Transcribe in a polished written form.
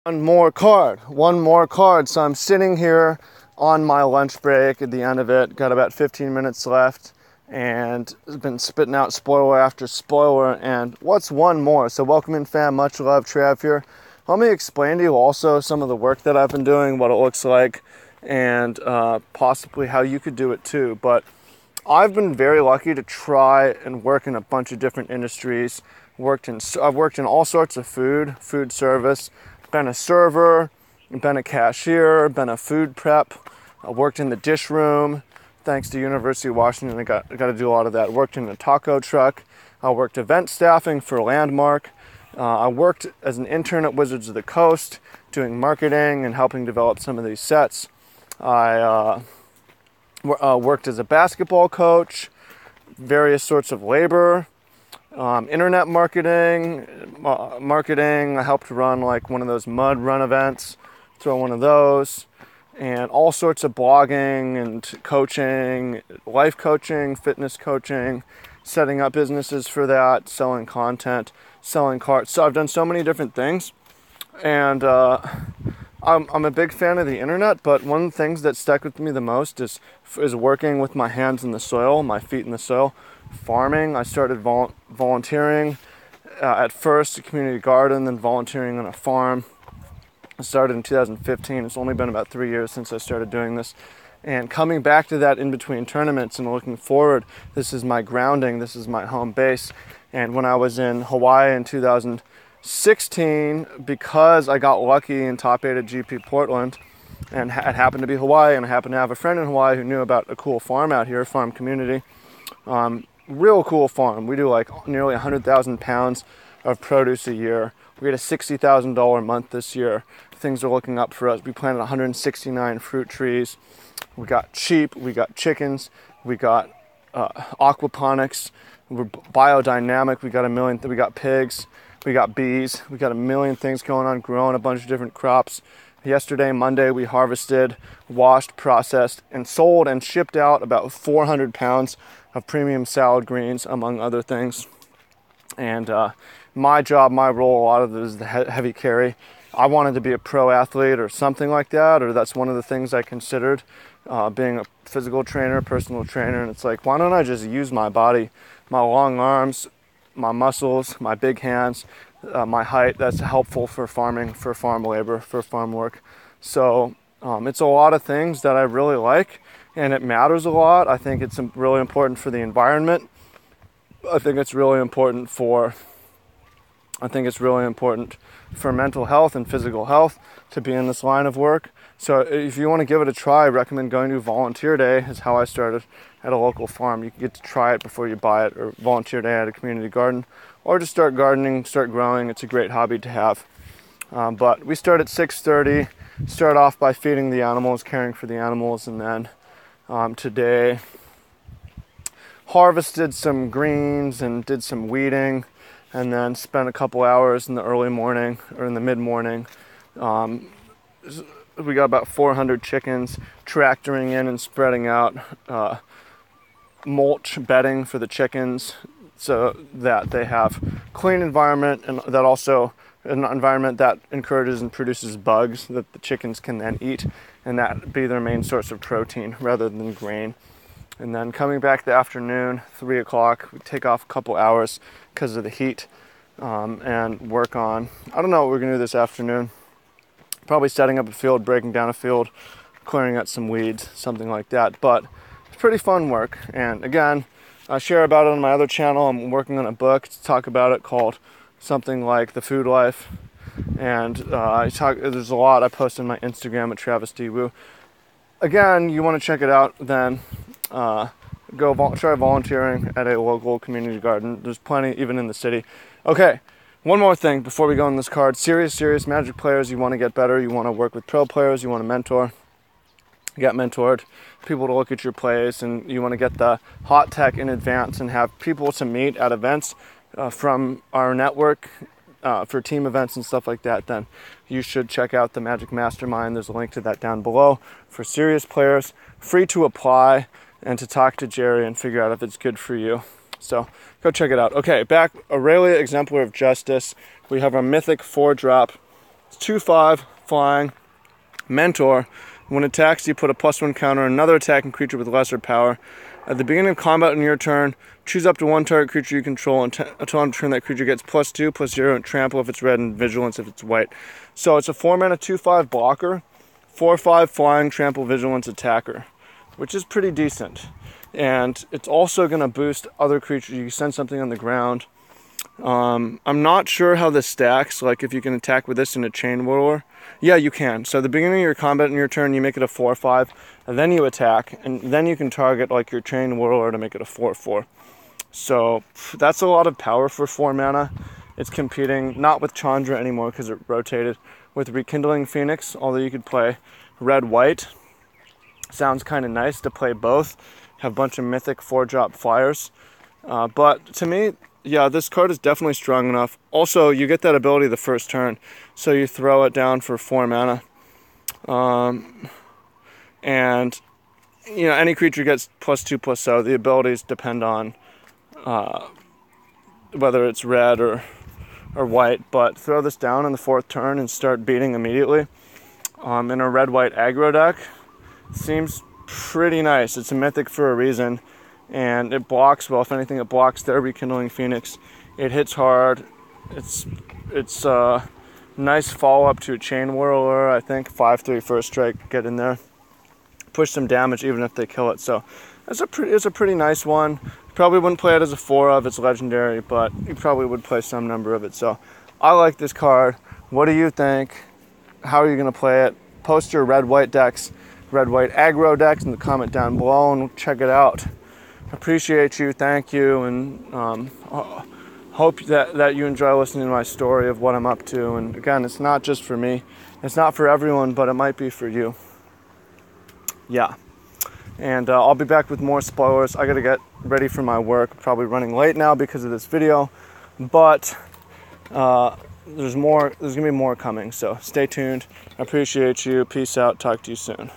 One more card. So I'm sitting here on my lunch break at the end of it, got about 15 minutes left, and been spitting out spoiler after spoiler. And what's one more? So welcome in, fam. Much love, Trav here. Let me explain to you also some of the work that I've been doing, what it looks like, and possibly how you could do it too. But I've been very lucky to try and work in a bunch of different industries. I've worked in all sorts of food service, been a server, been a cashier, been a food prep. I worked in the dish room. Thanks to University of Washington, I got to do a lot of that. Worked in a taco truck. I worked event staffing for Landmark. I worked as an intern at Wizards of the Coast, doing marketing and helping develop some of these sets. I worked as a basketball coach, various sorts of labor, internet marketing. I helped run like one of those mud run events, throw one of those, and all sorts of blogging and coaching, life coaching, fitness coaching, setting up businesses for that, selling content, selling carts. So I've done so many different things, and I'm a big fan of the internet, but one of the things that stuck with me the most is working with my hands in the soil, my feet in the soil, farming. I started volunteering at first a community garden, then volunteering on a farm. I started in 2015. It's only been about 3 years since I started doing this. And coming back to that in between tournaments and looking forward, this is my grounding, this is my home base. And when I was in Hawaii in 2016, because I got lucky in top 8 at GP Portland, and it happened to be Hawaii, and I happened to have a friend in Hawaii who knew about a cool farm out here, farm community. Real cool farm. We do like nearly 100,000 pounds of produce a year. We had a $60,000 month this year. Things are looking up for us. We planted 169 fruit trees. We got sheep, we got chickens, we got aquaponics, we're biodynamic, we got pigs, we got bees, we got a million things going on, growing a bunch of different crops. Yesterday, Monday, we harvested, washed, processed, and sold and shipped out about 400 pounds of premium salad greens, among other things. And my job, my role, a lot of it is the heavy carry. I wanted to be a pro athlete or something like that, or that's one of the things I considered, being a physical trainer, personal trainer. And it's like, why don't I just use my body, my long arms, my muscles, my big hands, my height. That's helpful for farming, for farm labor, for farm work. So it's a lot of things that I really like, and it matters a lot. I think it's really important for the environment. I think it's really important for mental health and physical health to be in this line of work. So if you want to give it a try, I recommend going to Volunteer Day, is how I started at a local farm. You can get to try it before you buy it, or Volunteer Day at a community garden, or just start gardening, start growing. It's a great hobby to have. But we start at 6:30, start off by feeding the animals, caring for the animals, and then today harvested some greens and did some weeding, and then spent a couple hours in the early morning or in the mid-morning. We got about 400 chickens, tractoring in and spreading out mulch bedding for the chickens so that they have clean environment, and that also an environment that encourages and produces bugs that the chickens can then eat, and that be their main source of protein rather than grain. And then coming back the afternoon, 3 o'clock, we take off a couple hours because of the heat, and work on, I don't know what we're gonna do this afternoon. Probably setting up a field, breaking down a field, clearing out some weeds, something like that. But it's pretty fun work. And again, I share about it on my other channel. I'm working on a book to talk about it called something like The Food Life. And there's a lot I post on my Instagram at Travis D. Wu. Again, you want to check it out, then try volunteering at a local community garden. There's plenty even in the city. Okay, one more thing before we go on this card. Serious Magic players, you want to get better, you want to work with pro players, you want to mentor, get mentored, people to look at your plays, and you want to get the hot tech in advance and have people to meet at events from our network for team events and stuff like that, then you should check out the Magic Mastermind. There's a link to that down below for serious players, free to apply and to talk to Jerry and figure out if it's good for you. So go check it out. Okay, back, Aurelia, Exemplar of Justice. We have our Mythic 4-drop It's 2/5 flying mentor. When it attacks, you put a +1 counter on another attacking creature with lesser power. At the beginning of combat on your turn, choose up to one target creature you control until on turn that creature gets +2, +0, and trample if it's red and vigilance if it's white. So it's a 4-mana 2/5 blocker, 4/5 flying, trample, vigilance attacker, which is pretty decent. And it's also going to boost other creatures. You send something on the ground. I'm not sure how this stacks, like if you can attack with this in a Chain Whirler. Yeah, you can. So at the beginning of your combat in your turn, you make it a 4/5, and then you attack, and then you can target like your Chain Whirler to make it a 4/4. So that's a lot of power for 4 mana. It's competing not with Chandra anymore because it rotated, with Rekindling Phoenix, although you could play red-white. Sounds kind of nice to play both. Have a bunch of Mythic 4-drop flyers. But to me, yeah, this card is definitely strong enough. Also, you get that ability the first turn, so you throw it down for 4 mana. And, you know, any creature gets +2/+0. The abilities depend on whether it's red or white, but throw this down in the 4th turn and start beating immediately. In a red-white aggro deck, seems pretty nice. It's a Mythic for a reason, and it blocks well. If anything, it blocks their Rekindling Phoenix. It hits hard. It's a nice follow-up to a Chain Whirler, I think. 5/3 first strike, get in there. Push some damage even if they kill it. So it's a pretty nice one. Probably wouldn't play it as a 4 of, it's legendary, but you probably would play some number of it. So I like this card. What do you think? How are you going to play it? Post your red-white decks, red-white aggro decks in the comment down below, and we'll check it out. Appreciate you, thank you, and hope that you enjoy listening to my story of what I'm up to. And again, it's not just for me. It's not for everyone, but it might be for you. Yeah. And I'll be back with more spoilers. I gotta get ready for my work. Probably running late now because of this video, but there's gonna be more coming. So stay tuned. I appreciate you. Peace out. Talk to you soon.